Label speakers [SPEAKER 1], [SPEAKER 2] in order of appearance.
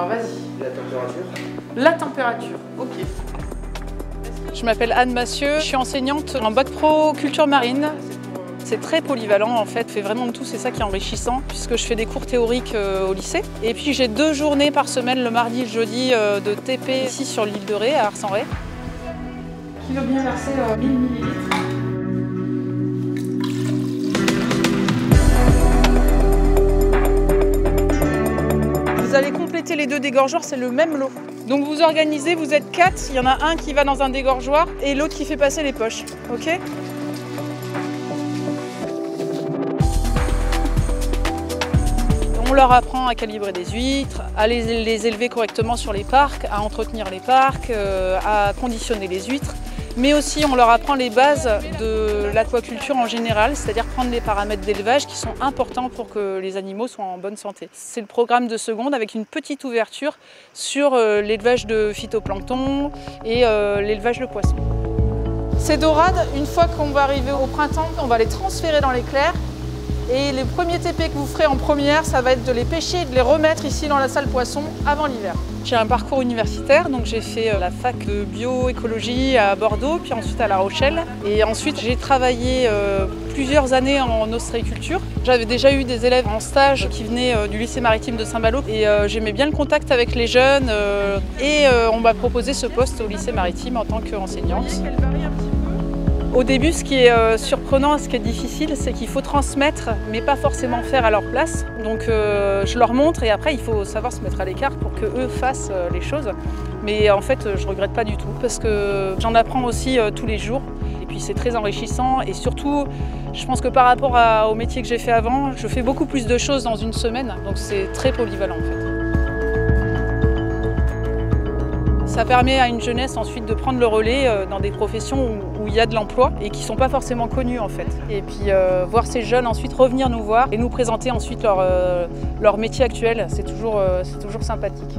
[SPEAKER 1] Alors vas-y. La température?
[SPEAKER 2] La température, ok. Je m'appelle Anne Massieu, je suis enseignante en bac pro culture marine. C'est très polyvalent en fait, fait vraiment de tout, c'est ça qui est enrichissant puisque je fais des cours théoriques au lycée. Et puis j'ai 2 journées par semaine, le mardi et le jeudi, de TP ici sur l'île de Ré, à Ars-en-Ré. Kilo bien versé 1000 ml. Vous allez compléter les 2 dégorgeoirs, c'est le même lot. Donc vous organisez, vous êtes 4, il y en a un qui va dans un dégorgeoir et l'autre qui fait passer les poches, ok? On leur apprend à calibrer des huîtres, à les élever correctement sur les parcs, à entretenir les parcs, à conditionner les huîtres. Mais aussi on leur apprend les bases de l'aquaculture en général, c'est-à-dire prendre les paramètres d'élevage qui sont importants pour que les animaux soient en bonne santé. C'est le programme de seconde avec une petite ouverture sur l'élevage de phytoplancton et l'élevage de poissons. Ces dorades, une fois qu'on va arriver au printemps, on va les transférer dans les clairs. Et les premiers TP que vous ferez en première, ça va être de les pêcher et de les remettre ici dans la salle poisson avant l'hiver. J'ai un parcours universitaire, donc j'ai fait la fac de bioécologie à Bordeaux, puis ensuite à La Rochelle. Et ensuite j'ai travaillé plusieurs années en ostréiculture. J'avais déjà eu des élèves en stage qui venaient du lycée maritime de Saint-Malo et j'aimais bien le contact avec les jeunes et on m'a proposé ce poste au lycée maritime en tant qu'enseignante. Au début, ce qui est surprenant, ce qui est difficile, c'est qu'il faut transmettre, mais pas forcément faire à leur place. Donc je leur montre et après il faut savoir se mettre à l'écart pour qu'eux fassent les choses. Mais en fait, je regrette pas du tout parce que j'en apprends aussi tous les jours. Et puis c'est très enrichissant et surtout, je pense que par rapport au métier que j'ai fait avant, je fais beaucoup plus de choses dans une semaine. Donc c'est très polyvalent en fait. Ça permet à une jeunesse ensuite de prendre le relais dans des professions où il y a de l'emploi et qui ne sont pas forcément connues en fait. Et puis voir ces jeunes ensuite revenir nous voir et nous présenter ensuite leur métier actuel, c'est toujours sympathique.